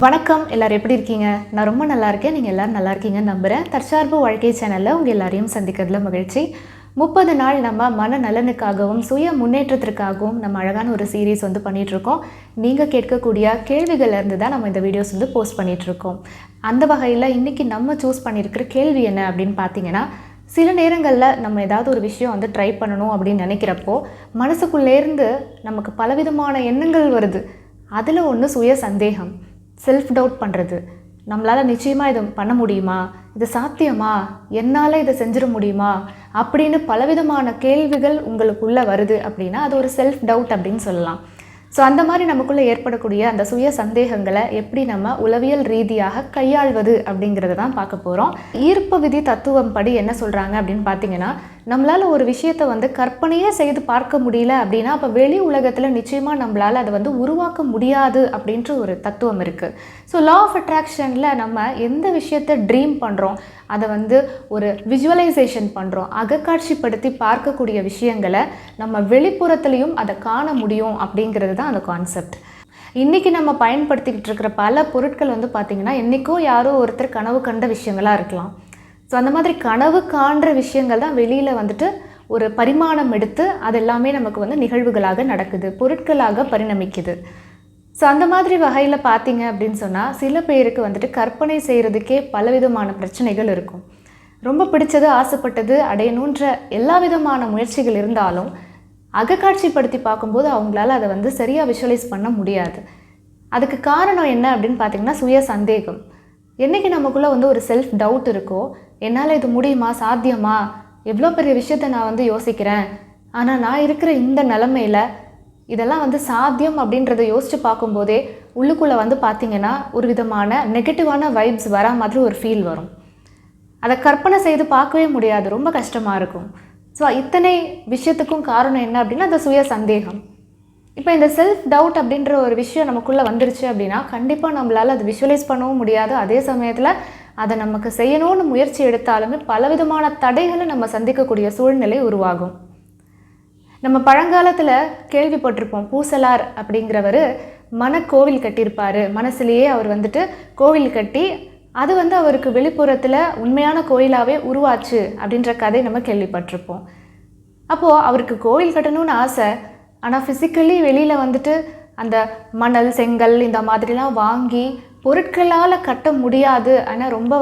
வணக்கம், எல்லாரும் எப்படி இருக்கீங்க? நான் ரொம்ப நல்லா இருக்கேன். நீங்கள் எல்லோரும் நல்லா இருக்கீங்கன்னு நம்புகிறேன். தற்சார்பு வாழ்க்கை சேனலில் உங்கள் எல்லாரையும் சந்திக்கிறதுல மகிழ்ச்சி. 30 நாள் நம்ம மன நலனுக்காகவும் சுய முன்னேற்றத்திற்காகவும் நம்ம அழகான ஒரு சீரீஸ் பண்ணிகிட்ருக்கோம். நீங்கள் கேட்கக்கூடிய கேள்விகள்லேருந்து தான் நம்ம இந்த வீடியோஸ் போஸ்ட் பண்ணிகிட்ருக்கோம். அந்த வகையில் இன்றைக்கி நம்ம சூஸ் பண்ணியிருக்கிற கேள்வி என்ன அப்படின்னு பார்த்தீங்கன்னா, சில நேரங்களில் நம்ம ஏதாவது ஒரு விஷயம் ட்ரை பண்ணணும் அப்படின்னு நினைக்கிறப்போ மனசுக்குள்ளேருந்து நமக்கு பலவிதமான எண்ணங்கள் வருது. அதில் ஒன்று சுய சந்தேகம், செல்ஃப் டவுட் பண்ணுறது. நம்மளால் நிச்சயமாக இதை பண்ண முடியுமா, இது சாத்தியமா, என்னால் இதை செஞ்சிட முடியுமா அப்படின்னு பலவிதமான கேள்விகள் உங்களுக்குள்ளே வருது அப்படின்னா அது ஒரு செல்ஃப் டவுட் அப்படின்னு சொல்லலாம். ஸோ அந்த மாதிரி நமக்குள்ளே ஏற்படக்கூடிய அந்த சுய சந்தேகங்களை எப்படி நம்ம உளவியல் ரீதியாக கையாள்வது அப்படிங்கிறத தான் பார்க்க போகிறோம். ஈர்ப்பு விதி தத்துவம் படி என்ன சொல்கிறாங்க அப்படின்னு பார்த்தீங்கன்னா, நம்மளால் ஒரு விஷயத்தை கற்பனையே செய்து பார்க்க முடியல அப்படின்னா அப்போ வெளி உலகத்தில் நிச்சயமாக நம்மளால் அதை உருவாக்க முடியாது அப்படின்ற ஒரு தத்துவம் இருக்குது. ஸோ லா ஆஃப் அட்ராக்ஷனில் நம்ம எந்த விஷயத்தை ட்ரீம் பண்ணுறோம், அதை ஒரு விஜுவலைசேஷன் பண்ணுறோம், அகக்காட்சிப்படுத்தி பார்க்கக்கூடிய விஷயங்களை நம்ம வெளிப்புறத்துலேயும் அதை காண முடியும் அப்படிங்கிறது தான் அந்த கான்செப்ட். இன்றைக்கி நம்ம பயன்படுத்திக்கிட்டு இருக்கிற பல பொருட்கள் பார்த்திங்கன்னா என்றைக்கோ யாரோ ஒருத்தர் கனவு கண்ட விஷயங்களாக இருக்கலாம். ஸோ அந்த மாதிரி கனவு காண்ற விஷயங்கள் தான் வெளியில் ஒரு பரிமாணம் எடுத்து அது எல்லாமே நமக்கு நிகழ்வுகளாக நடக்குது, பொருட்களாக பரிணமிக்குது. ஸோ அந்த மாதிரி வகையில் பார்த்தீங்க அப்படின்னு சொன்னால் சில பேருக்கு கற்பனை செய்கிறதுக்கே பலவிதமான பிரச்சனைகள் இருக்கும். ரொம்ப பிடிச்சது, ஆசைப்பட்டது அடையணுன்ற எல்லா விதமான முயற்சிகள் இருந்தாலும் அகக்காட்சிப்படுத்தி பார்க்கும்போது அவங்களால அதை சரியாக விஷுவலைஸ் பண்ண முடியாது. அதுக்கு காரணம் என்ன அப்படின்னு பார்த்திங்கன்னா சுய சந்தேகம். என்றைக்கு நமக்குள்ளே ஒரு செல்ஃப் டவுட் இருக்கோ, என்னால் இது முடியுமா, சாத்தியமா, எவ்வளோ பெரிய விஷயத்தை நான் யோசிக்கிறேன், ஆனால் நான் இருக்கிற இந்த நிலமையில் இதெல்லாம் சாத்தியம் அப்படின்றத யோசித்து பார்க்கும்போதே உள்ளுக்குள்ளே பார்த்திங்கன்னா ஒரு விதமான நெகட்டிவான வைப்ஸ் வரா மாதிரி ஒரு ஃபீல் வரும். அதை கற்பனை செய்து பார்க்கவே முடியாது, ரொம்ப கஷ்டமாக இருக்கும். ஸோ இத்தனை விஷயத்துக்கும் காரணம் என்ன அப்படின்னா அந்த சுய சந்தேகம். இப்போ இந்த செல்ஃப் டவுட் அப்படின்ற ஒரு விஷயம் நமக்குள்ளே வந்துருச்சு அப்படின்னா கண்டிப்பாக நம்மளால் அதை விஷுவலைஸ் பண்ணவும் முடியாது. அதே சமயத்தில் அதை நமக்கு செய்யணும்னு முயற்சி எடுத்தாலுமே பலவிதமான தடைகளை நம்ம சந்திக்கக்கூடிய சூழ்நிலை உருவாகும். நம்ம பழங்காலத்தில் கேள்விப்பட்டிருப்போம், பூசலார் அப்படிங்கிறவர் மனக்கோவில் கட்டியிருப்பார். மனசுலேயே அவர் கோவில் கட்டி அது அவருக்கு வெளிப்புறத்தில் உண்மையான கோயிலாகவே உருவாச்சு அப்படின்ற கதை நம்ம கேள்விப்பட்டிருப்போம். அப்போது அவருக்கு கோவில் கட்டணும்னு ஆசை, ஆனால் ஃபிசிக்கலி வெளியில் அந்த மணல், செங்கல் இந்த மாதிரிலாம் வாங்கி பொருட்களால் கட்ட முடியாது. ஆனால் ரொம்ப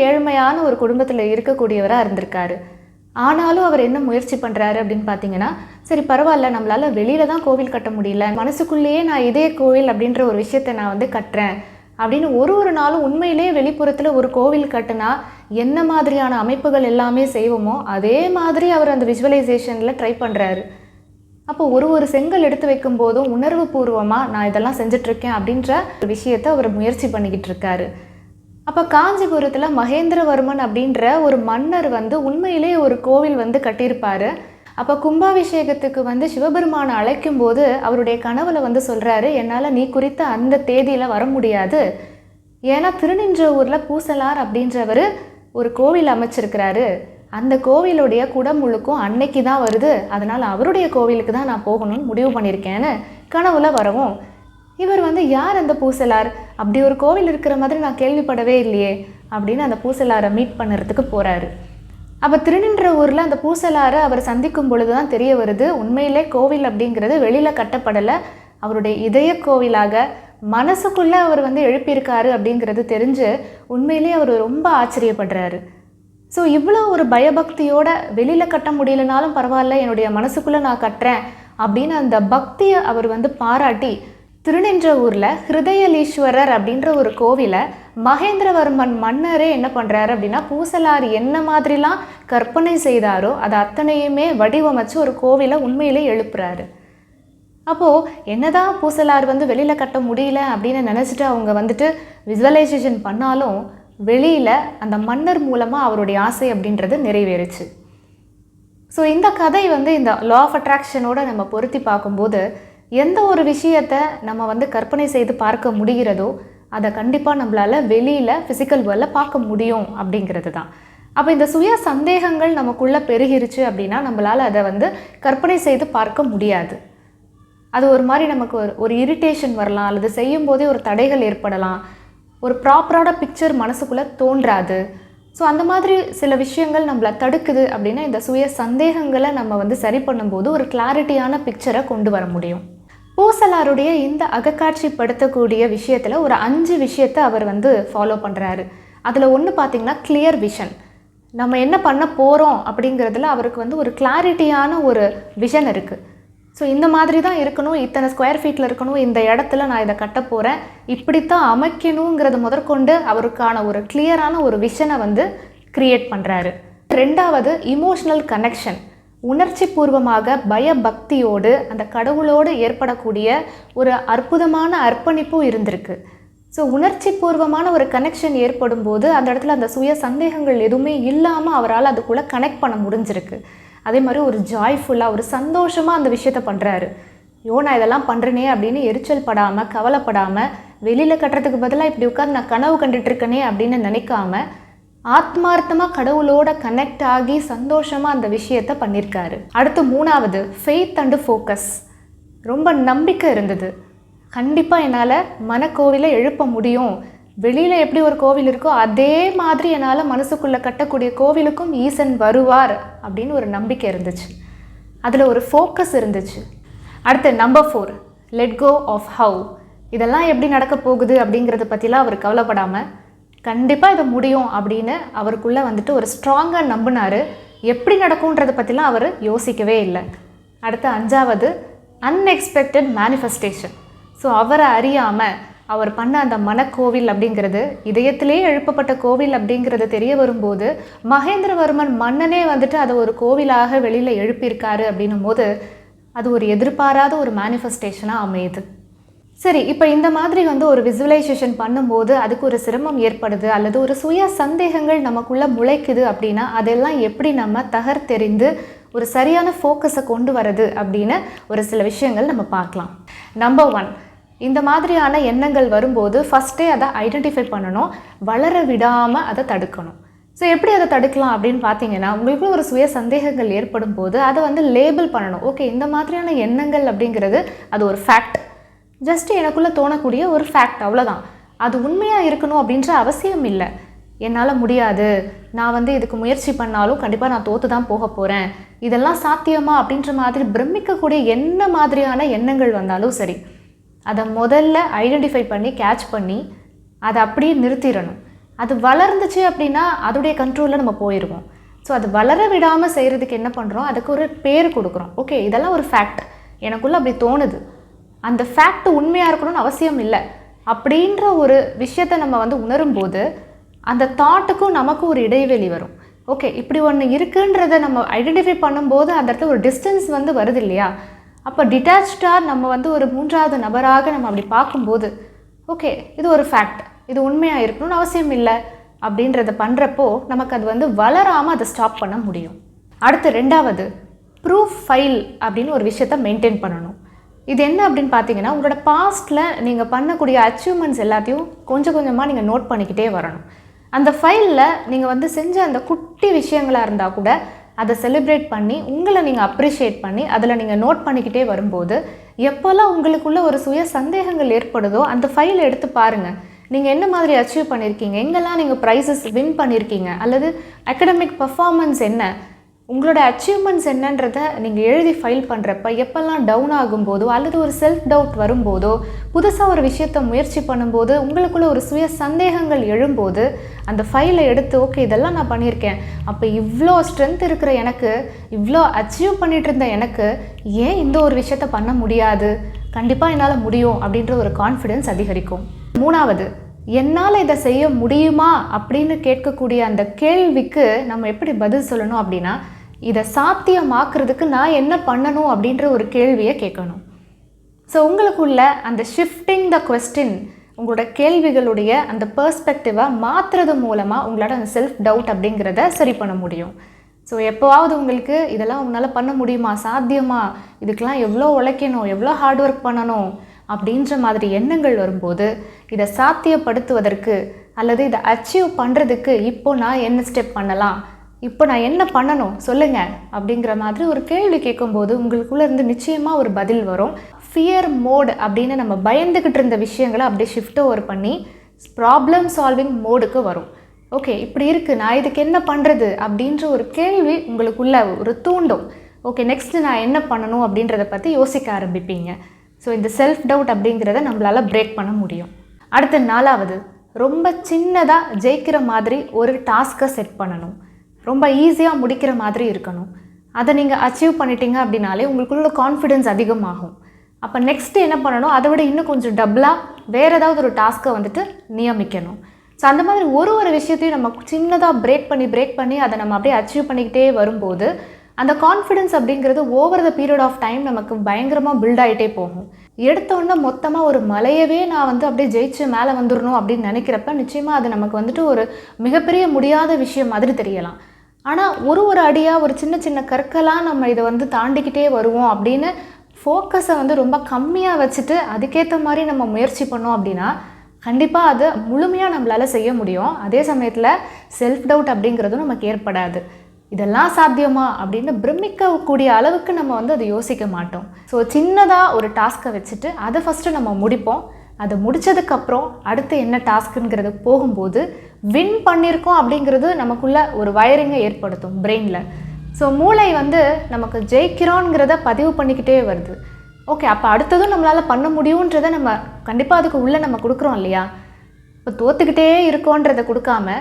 ஏழ்மையான ஒரு குடும்பத்தில் இருக்கக்கூடியவராக இருந்திருக்காரு. ஆனாலும் அவர் என்ன முயற்சி பண்ணுறாரு அப்படின்னு பார்த்தீங்கன்னா, சரி பரவாயில்ல, நம்மளால் வெளியில் தான் கோவில் கட்ட முடியல, மனசுக்குள்ளேயே நான் இதே கோவில் அப்படின்ற ஒரு விஷயத்தை நான் கட்டுறேன் அப்படின்னு ஒரு நாளும் உண்மையிலேயே வெளிப்புறத்தில் ஒரு கோவில் கட்டினா என்ன மாதிரியான அமைப்புகள் எல்லாமே செய்வோமோ அதே மாதிரி அவர் அந்த விஜுவலைசேஷனில் ட்ரை பண்ணுறாரு. அப்போ ஒரு செங்கல் எடுத்து வைக்கும் போதும் உணர்வு பூர்வமாக நான் இதெல்லாம் செஞ்சிட்ருக்கேன் அப்படின்ற ஒரு விஷயத்தை அவர் முயற்சி பண்ணிக்கிட்டு இருக்காரு. அப்போ காஞ்சிபுரத்தில் மகேந்திரவர்மன் அப்படின்ற ஒரு மன்னர் உண்மையிலே ஒரு கோவில் கட்டியிருப்பார். அப்போ கும்பாபிஷேகத்துக்கு சிவபெருமானை அழைக்கும் போது அவருடைய கனவுல சொல்கிறாரு, என்னால் நீ குறித்த அந்த தேதியில் வர முடியாது, ஏன்னா திருநின்றவூரில் பூசலார் அப்படின்றவர் ஒரு கோவில் அமைச்சிருக்கிறாரு, அந்த கோவிலுடைய குடமுழுக்கும் அன்னைக்கு தான் வருது, அதனால் அவருடைய கோவிலுக்கு தான் நான் போகணும்னு முடிவு பண்ணியிருக்கேன்னு கனவுல வரவும் இவர் யார் அந்த பூசலார், அப்படி ஒரு கோவில் இருக்கிற மாதிரி நான் கேள்விப்படவே இல்லையே அப்படின்னு அந்த பூசலாரை மீட் பண்ணுறதுக்கு போகிறாரு. அப்போ திருநின்றவூரில் அந்த பூசலாரை அவர் சந்திக்கும் பொழுது தான் தெரிய வருது, உண்மையிலே கோவில் அப்படிங்கிறது வெளியில் கட்டப்படலை, அவருடைய இதய கோவிலாக மனசுக்குள்ளே அவர் எழுப்பியிருக்காரு அப்படிங்கிறது தெரிஞ்சு உண்மையிலே அவர் ரொம்ப ஆச்சரியப்படுறாரு. ஸோ இவ்வளோ ஒரு பயபக்தியோட வெளியில் கட்ட முடியலனாலும் பரவாயில்ல, என்னுடைய மனசுக்குள்ளே நான் கட்டுறேன் அப்படின்னு அந்த பக்தியை அவர் பாராட்டி திருநின்றவூரில் ஹிருதயலீஸ்வரர் அப்படின்ற ஒரு கோவிலை மகேந்திரவர்மன் மன்னரே என்ன பண்ணுறாரு அப்படின்னா, பூசலார் என்ன மாதிரிலாம் கற்பனை செய்தாரோ அதை அத்தனையுமே வடிவமைச்சு ஒரு கோவிலை உண்மையிலே எழுப்புறாரு. அப்போது என்னதான் பூசலார் வெளியில் கட்ட முடியல அப்படின்னு நினச்சிட்டு அவங்க விஜுவலைசேஷன் பண்ணாலும் வெளியில் அந்த மன்னர் மூலமாக அவருடைய ஆசை அப்படின்றது நிறைவேறுச்சு. ஸோ இந்த கதை இந்த லா ஆஃப் அட்ராக்ஷனோட நம்ம பொருத்தி பார்க்கும்போது எந்த ஒரு விஷயத்தை நம்ம கற்பனை செய்து பார்க்க முடிகிறதோ அதை கண்டிப்பாக நம்மளால் வெளியில் ஃபிசிக்கல் வேர்ல்டில் பார்க்க முடியும் அப்படிங்கிறது தான். அப்போ இந்த சுய சந்தேகங்கள் நமக்குள்ளே பெருகிருச்சு அப்படின்னா நம்மளால் அதை கற்பனை செய்து பார்க்க முடியாது. அது ஒரு மாதிரி நமக்கு ஒரு இரிட்டேஷன் வரலாம், அல்லது செய்யும் போதே ஒரு தடைகள் ஏற்படலாம். ஒரு ப்ராப்பரான பிக்சர் மனசுக்குள்ளே தோன்றாது. ஸோ அந்த மாதிரி சில விஷயங்கள் நம்மளை தடுக்குது அப்படின்னா இந்த சுய சந்தேகங்களை நம்ம வந்து சரி பண்ணும்போது ஒரு கிளாரிட்டியான பிக்சரை கொண்டு வர முடியும். பூசலாருடைய இந்த அகக்காட்சிப்படுத்தக்கூடிய விஷயத்தில் ஒரு 5 விஷயத்தை அவர் வந்து ஃபாலோ பண்ணுறாரு. அதில் ஒன்று பார்த்திங்கன்னா கிளியர் விஷன். நம்ம என்ன பண்ண போகிறோம் அப்படிங்கிறதுல அவருக்கு வந்து ஒரு கிளாரிட்டியான ஒரு விஷன் இருக்குது. ஸோ இந்த மாதிரி தான் இருக்கணும், இத்தனை ஸ்கொயர் ஃபீட்டில் இருக்கணும், இந்த இடத்துல நான் இதை கட்ட போகிறேன், இப்படித்தான் அமைக்கணுங்கிறது முதற்கொண்டு அவருக்கான ஒரு கிளியரான ஒரு விஷனை வந்து க்ரியேட் பண்ணுறாரு. 2வது இமோஷ்னல் கனெக்ஷன். உணர்ச்சி பூர்வமாக பயபக்தியோடு அந்த கடவுளோடு ஏற்படக்கூடிய ஒரு அற்புதமான அர்ப்பணிப்பும் இருந்திருக்கு. ஸோ உணர்ச்சி பூர்வமான ஒரு கனெக்ஷன் ஏற்படும் போது அந்த இடத்துல அந்த சுய சந்தேகங்கள் எதுவுமே இல்லாமல் அவரால் அதுக்குள்ளே கனெக்ட் பண்ண முடிஞ்சிருக்கு. அதே மாதிரி ஒரு ஜாய்ஃபுல்லாக ஒரு சந்தோஷமாக அந்த விஷயத்த பண்ணுறாரு. நான் இதெல்லாம் பண்ணுறேனே அப்படின்னு எரிச்சல் படாமல் கவலைப்படாமல் வெளியில் கட்டுறதுக்கு பதிலாக இப்படி உட்காந்து நான் கனவு கண்டுட்ருக்கனே அப்படின்னு நினைக்காம ஆத்மார்த்தமாக கடவுளோட கனெக்ட் ஆகி சந்தோஷமாக அந்த விஷயத்த பண்ணியிருக்காரு. அடுத்து 3வது ஃபெய்த் அண்டு ஃபோக்கஸ். ரொம்ப நம்பிக்கை இருந்தது. கண்டிப்பாக என்னால் மனக்கோவிலை எழுப்ப முடியும், வெளியில் எப்படி ஒரு கோவில் இருக்கோ அதே மாதிரி என்னால் மனசுக்குள்ளே கட்டக்கூடிய கோவிலுக்கும் ஈசன் வருவார் அப்படின்னு ஒரு நம்பிக்கை இருந்துச்சு. அதில் ஒரு ஃபோக்கஸ் இருந்துச்சு. அடுத்து number 4 let go of how. இதெல்லாம் எப்படி நடக்க போகுது அப்படிங்கிறத பற்றிலாம் அவர் கவலைப்படாமல் கண்டிப்பாக இதை முடியும் அப்படின்னு அவருக்குள்ளே வந்துட்டு ஒரு ஸ்ட்ராங்காக நம்பினார். எப்படி நடக்கும்ன்றதை பற்றிலாம் அவர் யோசிக்கவே இல்லை. அடுத்து 5வது அன்எக்ஸ்பெக்டட் மேனிஃபெஸ்டேஷன். ஸோ அவரை அறியாமல் அவர் பண்ண அந்த மனக்கோவில் அப்படிங்கிறது இதயத்திலே எழுப்பப்பட்ட கோவில் அப்படிங்கிறது தெரிய வரும்போது மகேந்திரவர்மன் மன்னனே வந்துட்டு அதை ஒரு கோவிலாக வெளியில் எழுப்பியிருக்காரு அப்படின்னும் போது அது ஒரு எதிர்பாராத ஒரு மேனிஃபெஸ்டேஷனாக அமையுது. சரி, இப்போ இந்த மாதிரி வந்து ஒரு விசுவலைசேஷன் பண்ணும்போது அதுக்கு ஒரு சிரமம் ஏற்படுது அல்லது ஒரு சுய சந்தேகங்கள் நமக்குள்ளே முளைக்குது அப்படின்னா அதெல்லாம் எப்படி நம்ம தகர்த்தெறிந்து ஒரு சரியான ஃபோக்கஸை கொண்டு வரது அப்படின்னு ஒரு சில விஷயங்கள் நம்ம பார்க்கலாம். நம்பர் 1, இந்த மாதிரியான எண்ணங்கள் வரும்போது ஃபஸ்ட்டே அதை ஐடென்டிஃபை பண்ணணும், வளர விடாமல் அதை தடுக்கணும். ஸோ எப்படி அதை தடுக்கலாம் அப்படின்னு பார்த்தீங்கன்னா உங்களுக்குள்ள ஒரு சுய சந்தேகங்கள் ஏற்படும் போது அதை வந்து லேபிள் பண்ணணும். ஓகே, இந்த மாதிரியான எண்ணங்கள் அப்படிங்கிறது அது ஒரு ஃபேக்ட், ஜஸ்ட் எனக்குள்ளே தோணக்கூடிய ஒரு ஃபேக்ட், அவ்வளோதான். அது உண்மையாக இருக்கணும் அப்படின்ற அவசியம் இல்லை. என்னால் முடியாது, நான் வந்து இதுக்கு முயற்சி பண்ணாலும் கண்டிப்பாக நான் தோற்று தான் போக போகிறேன், இதெல்லாம் சாத்தியமா அப்படின்ற மாதிரி பிரமிக்கக்கூடிய என்ன மாதிரியான எண்ணங்கள் வந்தாலும் சரி அதை முதல்ல ஐடென்டிஃபை பண்ணி கேட்ச் பண்ணி அதை அப்படியே நிறுத்திடணும். அது வளர்ந்துச்சு அப்படின்னா அதோடைய கண்ட்ரோலில் நம்ம போயிடுவோம். ஸோ அது வளர விடாமல் செய்கிறதுக்கு என்ன பண்ணுறோம், அதுக்கு ஒரு பேர் கொடுக்குறோம். ஓகே, இதெல்லாம் ஒரு ஃபேக்ட், எனக்குள்ளே அப்படி தோணுது, அந்த ஃபேக்ட் உண்மையாக இருக்கணும்னு அவசியம் இல்லை அப்படின்ற ஒரு விஷயத்தை நம்ம வந்து உணரும்போது அந்த தாட்டுக்கும் நமக்கும் ஒரு இடைவெளி வரும். ஓகே, இப்படி ஒன்று இருக்குன்றதை நம்ம ஐடென்டிஃபை பண்ணும்போது அந்த இடத்துல ஒரு டிஸ்டன்ஸ் வந்து வருது இல்லையா. அப்போ டிட்டாச்சாக நம்ம வந்து ஒரு 3வது நபராக நம்ம அப்படி பார்க்கும்போது ஓகே இது ஒரு ஃபேக்ட், இது உண்மையாக இருக்கணும்னு அவசியம் இல்லை அப்படின்றத பண்ணுறப்போ நமக்கு அது வந்து வளராமல் அதை ஸ்டாப் பண்ண முடியும். அடுத்து 2வது ப்ரூஃப் ஃபைல் அப்படின்னு ஒரு விஷயத்தை மெயின்டைன் பண்ணணும். இது என்ன அப்படின்னு பார்த்தீங்கன்னா உங்களோட பாஸ்ட்டில் நீங்கள் பண்ணக்கூடிய அச்சீவ்மெண்ட்ஸ் எல்லாத்தையும் கொஞ்சம் கொஞ்சமாக நீங்கள் நோட் பண்ணிக்கிட்டே வரணும். அந்த ஃபைலில் நீங்கள் வந்து செஞ்ச அந்த குட்டி விஷயங்களாக இருந்தால் கூட அதை செலிப்ரேட் பண்ணி உங்களை நீங்கள் அப்ரிஷியேட் பண்ணி அதில் நீங்கள் நோட் பண்ணிக்கிட்டே வரும்போது எப்போல்லாம் உங்களுக்குள்ள ஒரு சுய சந்தேகங்கள் ஏற்படுதோ அந்த ஃபைலை எடுத்து பாருங்கள். நீங்கள் என்ன மாதிரி அச்சீவ் பண்ணியிருக்கீங்க, எங்கெல்லாம் நீங்கள் ப்ரைஸஸ் வின் பண்ணியிருக்கீங்க, அல்லது அகடமிக் பர்ஃபார்மன்ஸ் என்ன, உங்களோட அச்சீவ்மெண்ட்ஸ் என்னன்றதை நீங்கள் எழுதி ஃபைல் பண்ணுறப்ப எப்போல்லாம் டவுன் ஆகும்போதோ அல்லது ஒரு செல்ஃப் டவுட் வரும்போதோ புதுசாக ஒரு விஷயத்தை முயற்சி பண்ணும்போது உங்களுக்குள்ள ஒரு சுய சந்தேகங்கள் எழும்போது அந்த ஃபைலை எடுத்து ஓகே இதெல்லாம் நான் பண்ணியிருக்கேன், அப்போ இவ்வளோ ஸ்ட்ரென்த் இருக்கிற எனக்கு, இவ்வளோ அச்சீவ் பண்ணிகிட்டு இருந்த எனக்கு ஏன் இந்த ஒரு விஷயத்த பண்ண முடியாது, கண்டிப்பாக என்னால் முடியும் அப்படின்ற ஒரு கான்ஃபிடென்ஸ் அதிகரிக்கும். 3வது என்னால் இதை செய்ய முடியுமா அப்படின்னு கேட்கக்கூடிய அந்த கேள்விக்கு நம்ம எப்படி பதில் சொல்லணும் அப்படின்னா இதை சாத்தியமாக்குறதுக்கு நான் என்ன பண்ணணும் அப்படின்ற ஒரு கேள்வியை கேட்கணும். ஸோ உங்களுக்குள்ள அந்த ஷிஃப்டிங் த கொஸ்டின், உங்களோட கேள்விகளுடைய அந்த பெர்ஸ்பெக்டிவை மாற்றுறது மூலமாக உங்களோட அந்த செல்ஃப் டவுட் அப்படிங்கிறத சரி பண்ண முடியும். ஸோ எப்போவாவது உங்களுக்கு இதெல்லாம் உங்களால் பண்ண முடியுமா, சாத்தியமா, இதுக்கெல்லாம் எவ்வளோ உழைக்கணும், எவ்வளோ ஹார்ட் ஒர்க் பண்ணணும் அப்படின்ற மாதிரி எண்ணங்கள் வரும்போது இதை சாத்தியப்படுத்துவதற்கு அல்லது இதை அச்சீவ் பண்ணுறதுக்கு இப்போ நான் என்ன ஸ்டெப் பண்ணலாம், இப்போ நான் என்ன பண்ணணும் சொல்லுங்கள் அப்படிங்கிற மாதிரி ஒரு கேள்வி கேட்கும்போது உங்களுக்குள்ளே இருந்து நிச்சயமாக ஒரு பதில் வரும். ஃபியர் மோட் அப்படின்னு நம்ம பயந்துக்கிட்டு இருந்த விஷயங்களை அப்படியே ஷிஃப்ட் ஓவர் பண்ணி ப்ராப்ளம் சால்விங் மோடுக்கு வரும். ஓகே, இப்படி இருக்குது, நான் இதுக்கு என்ன பண்ணுறது அப்படின்ற ஒரு கேள்வி உங்களுக்குள்ள ஒரு தூண்டும். ஓகே, நெக்ஸ்ட்டு நான் என்ன பண்ணணும் அப்படின்றத பற்றி யோசிக்க ஆரம்பிப்பீங்க. ஸோ இந்த செல்ஃப் டவுட் அப்படிங்கிறத நம்மளால் பிரேக் பண்ண முடியும். அடுத்த 4வது, ரொம்ப சின்னதாக ஜெயிக்கிற மாதிரி ஒரு டாஸ்க்கை செட் பண்ணணும். ரொம்ப ஈஸியாக முடிக்கிற மாதிரி இருக்கணும். அதை நீங்கள் அச்சீவ் பண்ணிட்டீங்க அப்படின்னாலே உங்களுக்குள்ள கான்ஃபிடென்ஸ் அதிகமாகும். அப்போ நெக்ஸ்ட்டு என்ன பண்ணணும், அதை விட இன்னும் கொஞ்சம் டபுளாக வேறு ஏதாவது ஒரு டாஸ்க்கை வந்துட்டு நியமிக்கணும். ஸோ அந்த மாதிரி ஒரு விஷயத்தையும் நம்ம சின்னதாக பிரேக் பண்ணி அதை நம்ம அப்படியே அச்சீவ் பண்ணிக்கிட்டே வரும்போது அந்த கான்ஃபிடென்ஸ் அப்படிங்கிறது over the period of time நமக்கு பயங்கரமாக பில்ட் ஆகிட்டே போகும். எடுத்தோன்னே மொத்தமாக ஒரு மலையவே நான் வந்து அப்படியே ஜெயிச்சு மேலே வந்துடணும் அப்படின்னு நினைக்கிறப்ப நிச்சயமாக அது நமக்கு வந்துட்டு ஒரு மிகப்பெரிய முடியாத விஷயம் மாதிரி தெரியலாம். ஆனால் ஒரு அடியாக ஒரு சின்ன கற்களாக நம்ம இதை வந்து தாண்டிக்கிட்டே வருவோம் அப்படின்னு ஃபோக்கஸை வந்து ரொம்ப கம்மியாக வச்சுட்டு அதுக்கேற்ற மாதிரி நம்ம முயற்சி பண்ணோம் அப்படின்னா கண்டிப்பாக அது முழுமையாக நம்மளால் செய்ய முடியும். அதே சமயத்தில் செல்ஃப் டவுட் அப்படிங்கிறதும் நமக்கு ஏற்படாது. இதெல்லாம் சாத்தியமா அப்படின்னு பிரமிக்கக்கூடிய அளவுக்கு நம்ம வந்து அதை யோசிக்க மாட்டோம். ஸோ சின்னதாக ஒரு டாஸ்க்கை வச்சுட்டு அதை ஃபஸ்ட்டு நம்ம முடிப்போம். அதை முடித்ததுக்கப்புறம் அடுத்து என்ன டாஸ்க்குங்கிறது போகும்போது வின் பண்ணியிருக்கோம் அப்படிங்கிறது நமக்குள்ள ஒரு வயரிங்கை ஏற்படுத்தும் பிரெயினில். ஸோ மூளை வந்து நமக்கு ஜெயிக்கிறோங்கிறத பதிவு பண்ணிக்கிட்டே வருது. ஓகே, அப்போ அடுத்ததும் நம்மளால் பண்ண முடியுன்றதை நம்ம கண்டிப்பாக அதுக்கு உள்ளே நம்ம கொடுக்குறோம் இல்லையா? இப்போ தோற்றுக்கிட்டே இருக்கோன்றதை கொடுக்காம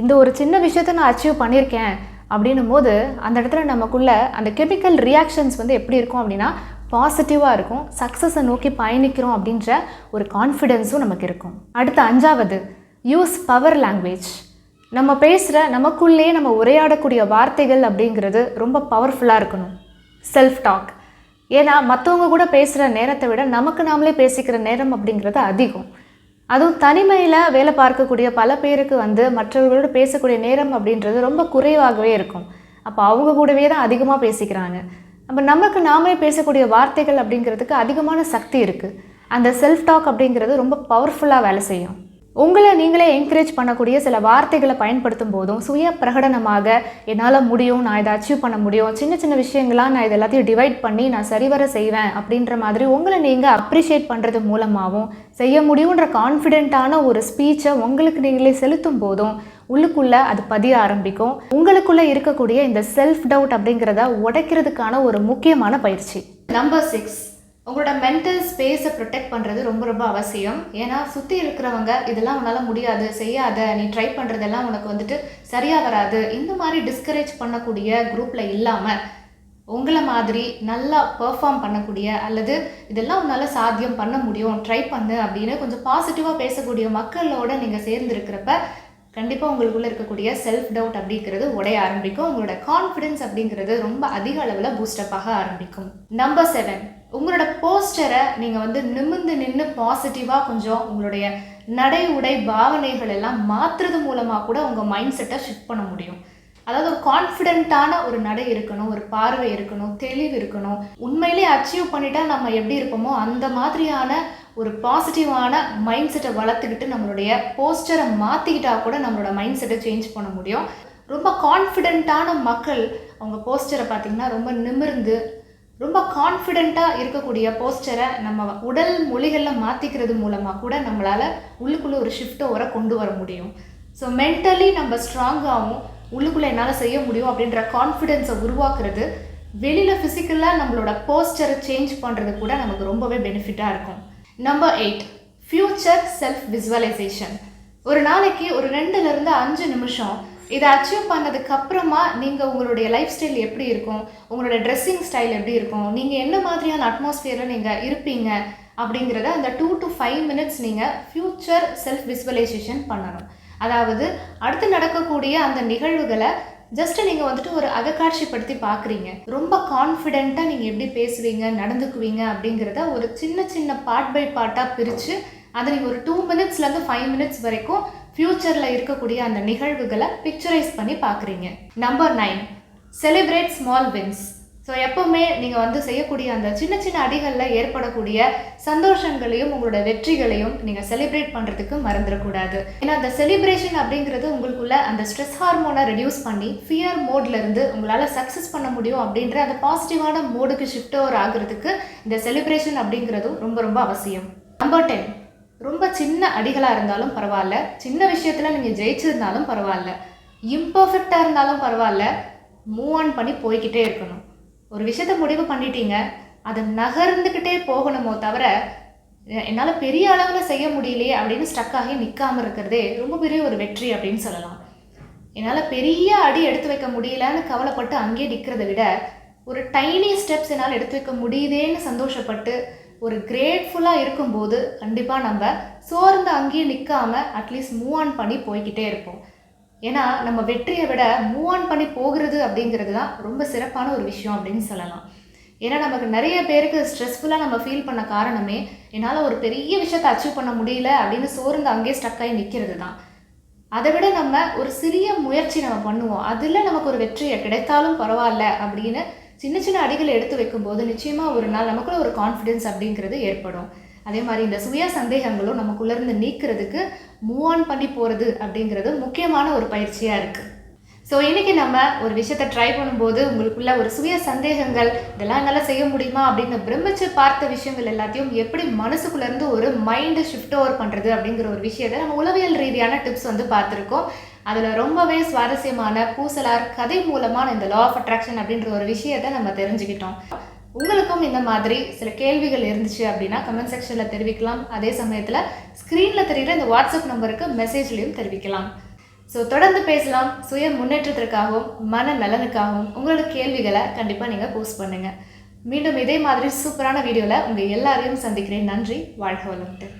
இந்த ஒரு சின்ன விஷயத்தை நான் அச்சீவ் பண்ணியிருக்கேன் அப்படின்னும் போது அந்த இடத்துல நமக்குள்ள அந்த கெமிக்கல் ரியாக்ஷன்ஸ் வந்து எப்படி இருக்கும் அப்படின்னா பாசிட்டிவாக இருக்கும். சக்ஸஸை நோக்கி பயணிக்கிறோம் அப்படின்ற ஒரு கான்ஃபிடென்ஸும் நமக்கு இருக்கும். அடுத்த 5வது, யூஸ் பவர் லாங்குவேஜ். நம்ம பேசுகிற நமக்குள்ளே நம்ம உரையாடக்கூடிய வார்த்தைகள் அப்படிங்கிறது ரொம்ப பவர்ஃபுல்லாக இருக்கணும். Self talk. ஏன்னா மற்றவங்க கூட பேசுகிற நேரத்தை விட நமக்கு நாமளே பேசிக்கிற நேரம் அப்படிங்கிறது அதிகம். அதுவும் தனிமையில் வேலை பார்க்கக்கூடிய பல பேருக்கு வந்து மற்றவர்களோடு பேசக்கூடிய நேரம் அப்படின்றது ரொம்ப குறைவாகவே இருக்கும். அப்போ அவங்க கூடவே தான் அதிகமாக பேசிக்கிறாங்க. அப்போ நமக்கு நாமே பேசக்கூடிய வார்த்தைகள் அப்படிங்கிறதுக்கு அதிகமான சக்தி இருக்குது. அந்த செல்ஃப் டாக் அப்படிங்கிறது ரொம்ப பவர்ஃபுல்லாக வேலை செய்யும். உங்களை நீங்களே என்கரேஜ் பண்ணக்கூடிய சில வார்த்தைகளை பயன்படுத்தும் போதும் சுய பிரகடனமாக என்னால் முடியும், நான் இதை அச்சீவ் பண்ண முடியும், சின்ன விஷயங்களாக நான் இது எல்லாத்தையும் டிவைட் பண்ணி நான் சரிவர செய்வேன் அப்படின்ற மாதிரி உங்களை நீங்கள் அப்ரிஷியேட் பண்ணுறது மூலமாகவும் செய்ய முடியுன்ற கான்ஃபிடென்ட்டான ஒரு ஸ்பீச்சை உங்களுக்கு நீங்களே செலுத்தும் போதும் உள்ளுக்குள்ளே அது பதிய ஆரம்பிக்கும். உங்களுக்குள்ளே இருக்கக்கூடிய இந்த செல்ஃப் டவுட் அப்படிங்கிறத உடைக்கிறதுக்கான ஒரு முக்கியமான பயிற்சி. நம்பர் 6, உங்களோட மென்டல் ஸ்பேஸை ப்ரொடெக்ட் பண்ணுறது ரொம்ப அவசியம். ஏன்னா சுற்றி இருக்கிறவங்க இதெல்லாம் உன்னால் முடியாது, செய்யாத, நீ ட்ரை பண்ணுறதெல்லாம் உனக்கு வந்துட்டு சரியாக வராது, இந்த மாதிரி டிஸ்கரேஜ் பண்ணக்கூடிய குரூப்பில் இல்லாமல் உங்களை மாதிரி நல்லா பெர்ஃபார்ம் பண்ணக்கூடிய அல்லது இதெல்லாம் உன்னால் சாத்தியம் பண்ண முடியும், ட்ரை பண்ணு அப்படின்னு கொஞ்சம் பாசிட்டிவாக பேசக்கூடிய மக்களோட நீங்கள் சேர்ந்துருக்கிறப்ப கண்டிப்பாக உங்களுக்குள்ளே இருக்கக்கூடிய செல்ஃப் டவுட் அப்படிங்கிறது உடைய ஆரம்பிக்கும். உங்களோட கான்ஃபிடென்ஸ் அப்படிங்கிறது ரொம்ப அதிக அளவில் பூஸ்டப்பாக ஆரம்பிக்கும். நம்பர் 7, உங்களோட போஸ்டரை நீங்கள் வந்து நிமிர்ந்து நின்று பாசிட்டிவாக கொஞ்சம் உங்களுடைய நடை உடை பாவனைகள் எல்லாம் மாற்றுறது மூலமாக கூட உங்கள் மைண்ட் செட்டை ஷிஃப்ட் பண்ண முடியும். அதாவது ஒரு கான்ஃபிடென்ட்டான ஒரு நடை இருக்கணும், ஒரு பார்வை இருக்கணும், தெளிவு இருக்கணும். உண்மையிலே அச்சீவ் பண்ணிட்டா நம்ம எப்படி இருப்போமோ அந்த மாதிரியான ஒரு பாசிட்டிவான மைண்ட் செட்டை வளர்த்துக்கிட்டு நம்மளுடைய போஸ்டரை மாற்றிக்கிட்டா கூட நம்மளோட மைண்ட் செட்டை சேஞ்ச் பண்ண முடியும். ரொம்ப கான்ஃபிடென்ட்டான மக்கள் அவங்க போஸ்டரை பார்த்திங்கன்னா ரொம்ப நிமிர்ந்து ரொம்ப கான்ஃபிடென்ட்டாக இருக்கக்கூடிய போஸ்டரை நம்ம உடல் மொழிகளில் மாற்றிக்கிறது மூலமாக கூட நம்மளால் உள்ளுக்குள்ளே ஒரு ஷிஃப்ட்டை கொண்டு வர முடியும். ஸோ மென்டலி நம்ம ஸ்ட்ராங்காகவும் உள்ளுக்குள்ளே என்னால் செய்ய முடியும் அப்படின்ற கான்ஃபிடென்ஸை உருவாக்குறது வெளியில் ஃபிசிக்கலாக நம்மளோட போஸ்டரை சேஞ்ச் பண்ணுறது கூட நமக்கு ரொம்பவே பெனிஃபிட்டாக இருக்கும். Number 8, future self visualisation. ஒரு நாளைக்கு ஒரு 2லேருந்து 5 நிமிஷம் இதை அச்சீவ் பண்ணதுக்கு அப்புறமா நீங்கள் உங்களுடைய லைஃப் ஸ்டைல் எப்படி இருக்கும், உங்களோட ட்ரெஸ்ஸிங் ஸ்டைல் எப்படி இருக்கும், நீங்கள் என்ன மாதிரியான அட்மாஸ்ஃபியரில் நீங்கள் இருப்பீங்க அப்படிங்கிறத அந்த 2 to 5 minutes நீங்கள் ஃப்யூச்சர் செல்ஃப் விசுவலைசேஷன் பண்ணணும். அதாவது அடுத்து நடக்கக்கூடிய அந்த நிகழ்வுகளை ஜஸ்ட் நீங்கள் வந்துட்டு ஒரு அகக்காட்சிப்படுத்தி பார்க்குறீங்க. ரொம்ப கான்ஃபிடென்ட்டாக நீங்கள் எப்படி பேசுவீங்க, நடந்துக்குவீங்க அப்படிங்கிறத ஒரு சின்ன பார்ட் பை பார்ட்டாக பிரித்து அதை நீங்கள் ஒரு 2 minutesலேருந்து 5 minutes வரைக்கும் ஃப்யூச்சரில் இருக்கக்கூடிய அந்த நிகழ்வுகளை பிக்சரைஸ் பண்ணி பார்க்குறீங்க. Number 9, celebrate small wins. So எப்போவுமே நீங்கள் வந்து செய்யக்கூடிய அந்த சின்ன அடிகளில் ஏற்படக்கூடிய சந்தோஷங்களையும் உங்களோட வெற்றிகளையும் நீங்கள் செலிப்ரேட் பண்ணுறதுக்கு மறந்துடக்கூடாது. ஏன்னா அந்த செலிப்ரேஷன் அப்படிங்கிறது உங்களுக்குள்ள அந்த ஸ்ட்ரெஸ் ஹார்மோனை ரெடியூஸ் பண்ணி ஃபியர் மோட்லேருந்து உங்களால் சக்ஸஸ் பண்ண முடியும் அப்படின்ற அந்த பாசிட்டிவான மோடுக்கு ஷிஃப்ட் ஓவர் ஆகிறதுக்கு இந்த செலிப்ரேஷன் அப்படிங்கிறதும் ரொம்ப அவசியம். நம்பர் 10, ரொம்ப சின்ன அடிகளாக இருந்தாலும் பரவாயில்ல, சின்ன விஷயத்தில் நீங்கள் ஜெயிச்சிருந்தாலும் பரவாயில்ல, இம்பர்ஃபெக்டாக இருந்தாலும் பரவாயில்ல, மூவ் ஆன் பண்ணி போய்கிட்டே இருக்கணும். ஒரு விஷயத்த முடிவு பண்ணிட்டீங்க, அதை நகர்ந்துக்கிட்டே போகணுமோ தவிர என்னால் பெரிய அளவில் செய்ய முடியலையே அப்படின்னு ஸ்டக் ஆகி நிற்காமல் இருக்கிறதே ரொம்ப பெரிய ஒரு வெற்றி அப்படின்னு சொல்லலாம். என்னால் பெரிய அடி எடுத்து வைக்க முடியலன்னு கவலைப்பட்டு அங்கேயே நிற்கிறத விட ஒரு டைனி ஸ்டெப்ஸ் என்னால் எடுத்து வைக்க முடியுதேன்னு சந்தோஷப்பட்டு ஒரு கிரேட்ஃபுல்லாக இருக்கும்போது கண்டிப்பாக நம்ம சோர்ந்து அங்கேயே நிற்காமல் அட்லீஸ்ட் மூவ் ஆன் பண்ணி போய்கிட்டே இருப்போம். ஏன்னா நம்ம வெற்றியை விட மூவ் ஆன் பண்ணி போகிறது அப்படிங்கிறது தான் ரொம்ப சிறப்பான ஒரு விஷயம் அப்படின்னு சொல்லலாம். ஏன்னா நமக்கு நிறைய பேருக்கு ஸ்ட்ரெஸ்ஃபுல்லாக நம்ம ஃபீல் பண்ண காரணமே என்னால் ஒரு பெரிய விஷயத்தை அச்சீவ் பண்ண முடியல அப்படின்னு சோர்ந்து அங்கேயே ஸ்டக் ஆகி நிற்கிறது தான். அதை விட நம்ம ஒரு சிறிய முயற்சி நம்ம பண்ணுவோம், அதில் நமக்கு ஒரு வெற்றியை கிடைத்தாலும் பரவாயில்ல அப்படின்னு சின்ன சின்ன அடிகளை எடுத்து வைக்கும்போது நிச்சயமாக ஒரு நாள் நமக்குள்ள ஒரு கான்ஃபிடென்ஸ் அப்படிங்கிறது ஏற்படும். அதே மாதிரி இந்த சுய சந்தேகங்களும் நமக்குள்ளேருந்து நீக்கிறதுக்கு மூவ் ஆன் பண்ணி போகிறது அப்படிங்கிறது முக்கியமான ஒரு பயிற்சியாக இருக்குது. ஸோ இன்றைக்கி நம்ம ஒரு விஷயத்தை ட்ரை பண்ணும்போது உங்களுக்குள்ள ஒரு சுய சந்தேகங்கள், இதெல்லாம் என்னால் செய்ய முடியுமா அப்படின்னு பிரமிச்சு பார்த்த விஷயங்கள் எல்லாத்தையும் எப்படி மனசுக்குள்ளேருந்து ஒரு மைண்டு ஷிஃப்ட் ஓவர் பண்ணுறது அப்படிங்கிற ஒரு விஷயத்தை நம்ம உளவியல் ரீதியான டிப்ஸ் பார்த்துருக்கோம். அதில் ரொம்பவே சுவாரஸ்யமான பூசலார் கதை மூலமான இந்த லா ஆஃப் அட்ராக்ஷன் அப்படின்ற ஒரு விஷயத்தை நம்ம தெரிஞ்சுக்கிட்டோம். உங்களுக்கும் இந்த மாதிரி சில கேள்விகள் இருந்துச்சு அப்படின்னா கமெண்ட் செக்ஷனில் தெரிவிக்கலாம். அதே சமயத்தில் ஸ்க்ரீனில் தெரிகிற இந்த வாட்ஸ்அப் நம்பருக்கு மெசேஜ்லேயும் தெரிவிக்கலாம். ஸோ தொடர்ந்து பேசலாம். சுய முன்னேற்றத்திற்காகவும் மன நலனுக்காகவும் உங்களோட கேள்விகளை கண்டிப்பாக நீங்கள் போஸ்ட் பண்ணுங்கள். மீண்டும் இதே மாதிரி சூப்பரான வீடியோவில் உங்கள் எல்லாரையும் சந்திக்கிறேன். நன்றி. வாழ்க வளமுடன்.